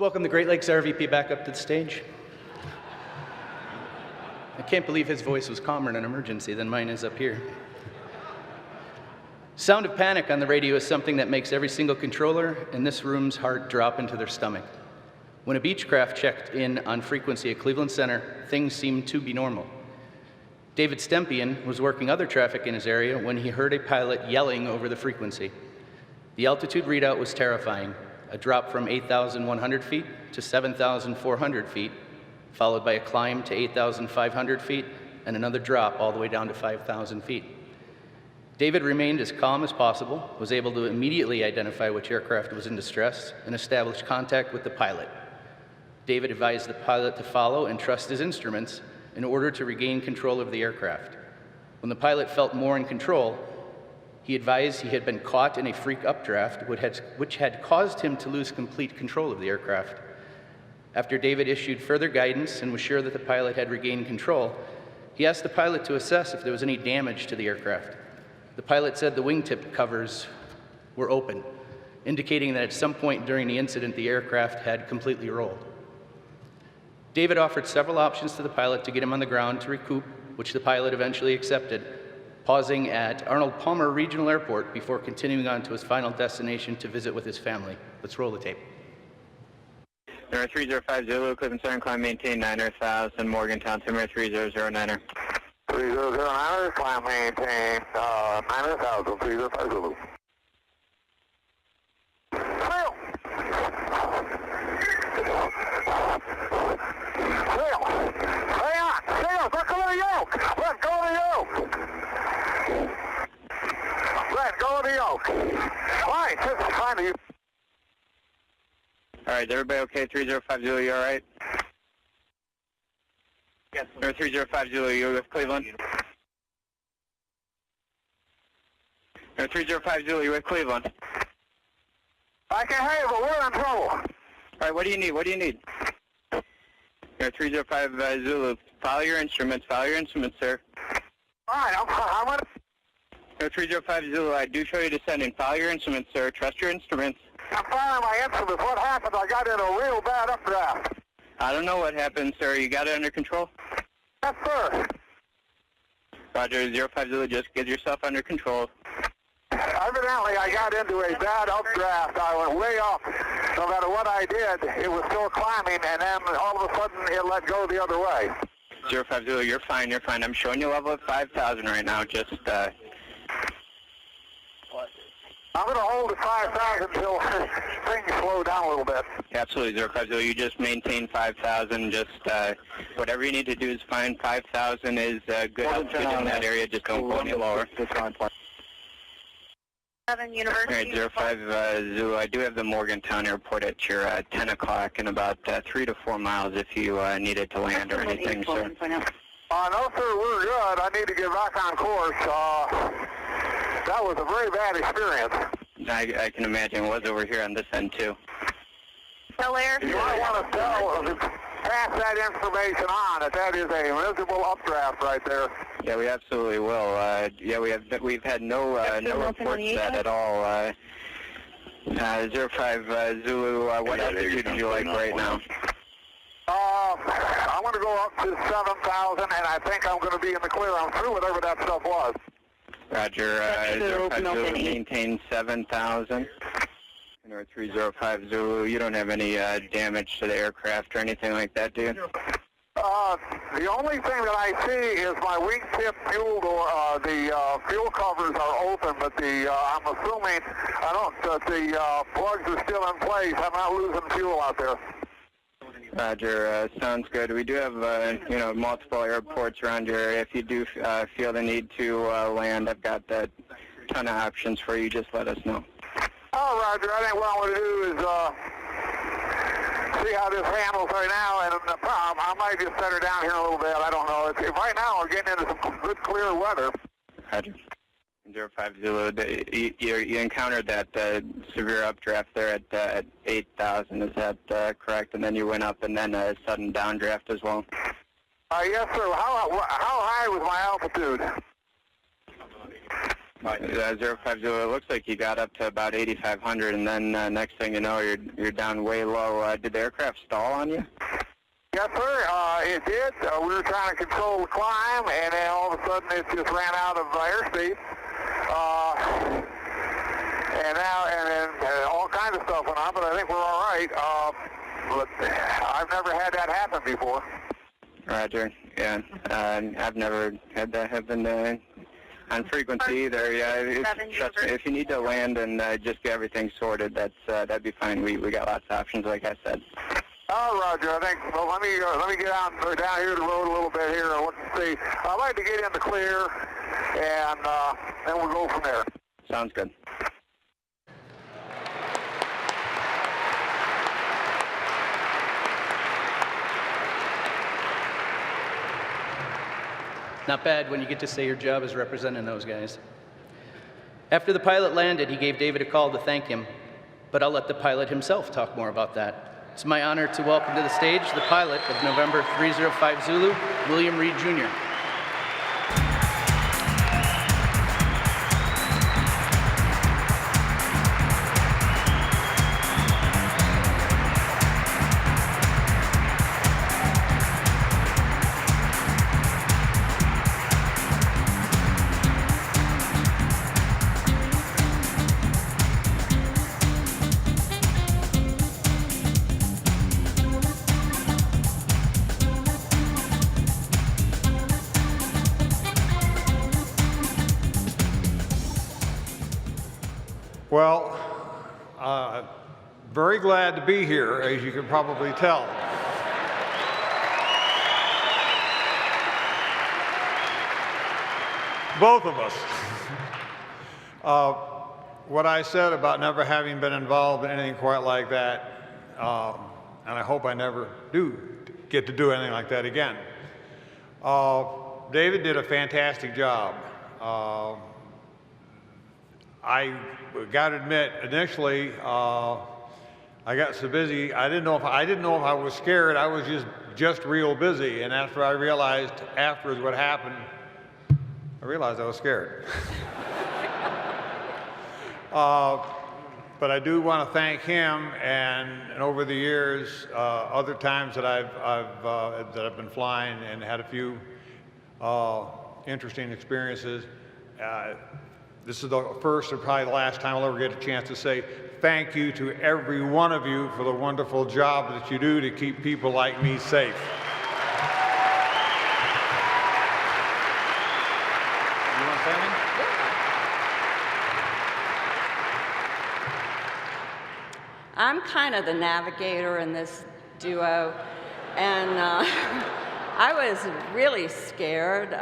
Let's welcome the Great Lakes RVP back up to the stage. I can't believe his voice was calmer in an emergency than mine is up here. Sound of panic on the radio is something that makes every single controller in this room's heart drop into their stomach. When a Beechcraft checked in on frequency at Cleveland Center, things seemed to be normal. David Stempian was working other traffic in his area when he heard a pilot yelling over the frequency. The altitude readout was terrifying, a drop from 8,100 feet to 7,400 feet, followed by a climb to 8,500 feet and another drop all the way down to 5,000 feet. David remained as calm as possible, was able to immediately identify which aircraft was in distress, and establish contact with the pilot. David advised the pilot to follow and trust his instruments in order to regain control of the aircraft. When the pilot felt more in control, he advised he had been caught in a freak updraft, which had caused him to lose complete control of the aircraft. After David issued further guidance and was sure that the pilot had regained control, he asked the pilot to assess if there was any damage to the aircraft. The pilot said the wingtip covers were open, indicating that at some point during the incident, the aircraft had completely rolled. David offered several options to the pilot to get him on the ground to recoup, which the pilot eventually accepted, pausing at Arnold Palmer Regional Airport before continuing on to his final destination to visit with his family. Let's roll the tape. Number 305 Zulu, Cleveland Center, climb maintain 9,000, Morgantown, Timber 3009er. 3009er, climb maintain 9,000, 305 Zulu. Sail! Sail! Hang on! Sail! Let go of the yoke! Let go of the yoke! Let go of the yoke! Fine, this is fine to you. All right, is everybody okay? 305 Zulu, you all right? Yes. Number 305 Zulu, you with Cleveland? Number 305 Zulu, you with Cleveland? I can hear you, but we're in trouble. All right, what do you need? What do you need? Number 305 Zulu, follow your instruments, sir. All right, I'm going to... Number 305 Zulu, I do show you descending. Follow your instruments, sir. Trust your instruments. I'm following my instruments. What happened? I got in a real bad updraft. I don't know what happened, sir. You got it under control? Yes, sir. Roger, 05 Zulu, just get yourself under control. Evidently, I got into a bad updraft. I went way up. No matter what I did, it was still climbing, and then all of a sudden, it let go the other way. 05 Zulu, you're fine, you're fine. I'm showing you level at 5,000 right now. Just, I'm going to hold at 5,000 until things slow down a little bit. Absolutely, 05 Zulu. You just maintain 5,000. Just whatever you need to do is fine. 5,000 is good altitude in that area. Just don't go any lower. 7 University. All right, 05 Zulu. I do have the Morgantown Airport at your 10 o'clock in about 3 to 4 miles if you needed to land or anything, sir. No, sir, we're good. I need to get back on course. That was a very bad experience. I can imagine it was over here on this end, too. Bel Air. You might want to pass that information on, that is a miserable updraft right there. Yeah, we absolutely will. Yeah, we've had no reports of that at all. 05 Zulu, what altitude would you like right now? I'm going to go up to 7,000, and I think I'm going to be in the clear. I'm through whatever that stuff was. Roger, 05 Zulu, maintain 7,000. Number 305 Zulu, you don't have any damage to the aircraft or anything like that, do you? The only thing that I see is my wingtip fuel door, the fuel covers are open, but I'm assuming that the plugs are still in place. I'm not losing fuel out there. Roger, sounds good. We do have, multiple airports around your area. If you do feel the need to land, I've got a ton of options for you. Just let us know. Oh, Roger. I think what I want to do is see how this handles right now, and I might just set her down here a little bit. I don't know. Right now, we're getting into some good, clear weather. Roger. 05 Zulu, you encountered that severe updraft there at 8,000, is that correct? And then you went up and then a sudden downdraft as well? Yes, sir. How high was my altitude? 050, it looks like you got up to about 8,500, and then next thing you know, you're down way low. Did the aircraft stall on you? Yes, sir. It did. We were trying to control the climb, and then all of a sudden it just ran out of airspeed. And then all kinds of stuff went on, but I think we're all right. But I've never had that happen before. Roger. Yeah. I've never had that happen on frequency either. Yeah. Trust me, if you need to land and just get everything sorted, that'd be fine. We got lots of options, like I said. Oh, Roger. I think. Well, let me get down here the road a little bit here and look and see. I'd like to get in the clear, and then we'll go from there. Sounds good. Not bad when you get to say your job is representing those guys. After the pilot landed, he gave David a call to thank him, but I'll let the pilot himself talk more about that. It's my honor to welcome to the stage the pilot of November 305 Zulu, William Reed Jr. Well, very glad to be here, as you can probably tell. Both of us. What I said about never having been involved in anything quite like that, and I hope I never do get to do anything like that again. David did a fantastic job. I got to admit, initially, I got so busy, I didn't know if I was scared. I was just real busy. And after I realized afterwards what happened, I realized I was scared. But I do want to thank him, and over the years, other times that I've been flying and had a few interesting experiences. This is the first and probably the last time I'll ever get a chance to say thank you to every one of you for the wonderful job that you do to keep people like me safe. You want to say anything? I'm kind of the navigator in this duo, and I was really scared.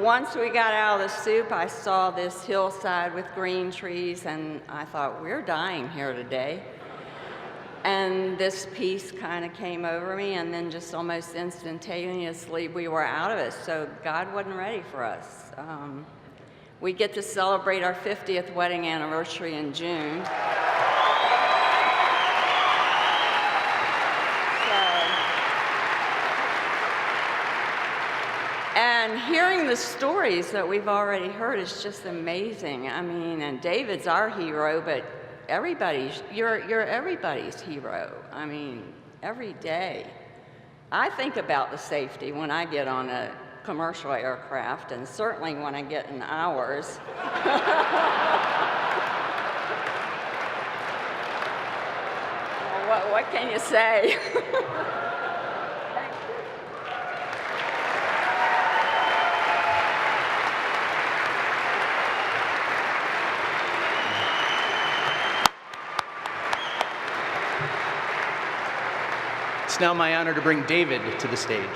Once we got out of the soup, I saw this hillside with green trees, and I thought, we're dying here today. And this peace kind of came over me, and then just almost instantaneously, we were out of it. So God wasn't ready for us. We get to celebrate our 50th wedding anniversary in June. And hearing the stories that we've already heard is just amazing. I mean, and David's our hero, but you're everybody's hero. I mean, every day. I think about the safety when I get on a commercial aircraft, and certainly when I get in ours. Well, what can you say? It's now my honor to bring David to the stage.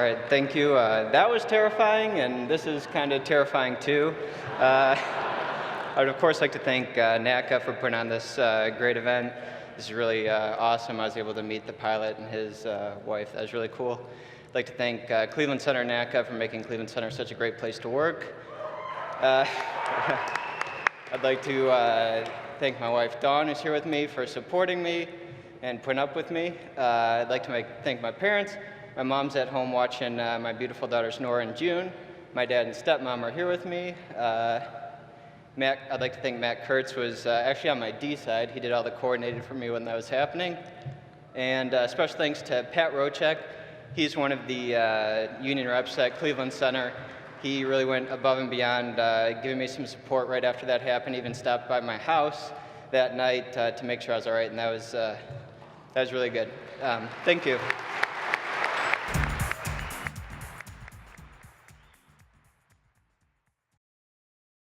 right, thank you. That was terrifying, and this is kind of terrifying too. I would of course like to thank NACA for putting on this great event. This is really awesome. I was able to meet the pilot and his wife. That was really cool. I'd like to thank Cleveland Center NACA for making Cleveland Center such a great place to work. I'd like to thank my wife Dawn, who's here with me, for supporting me and putting up with me. I'd like to thank my parents. My mom's at home watching my beautiful daughters Nora and June. My dad and stepmom are here with me. I'd like to thank Matt Kurtz, was actually on my D side. He did all the coordinating for me when that was happening. And special thanks to Pat Rochek. He's one of the union reps at Cleveland Center. He really went above and beyond, giving me some support right after that happened. Even stopped by my house that night to make sure I was all right, and that was really good. Thank you.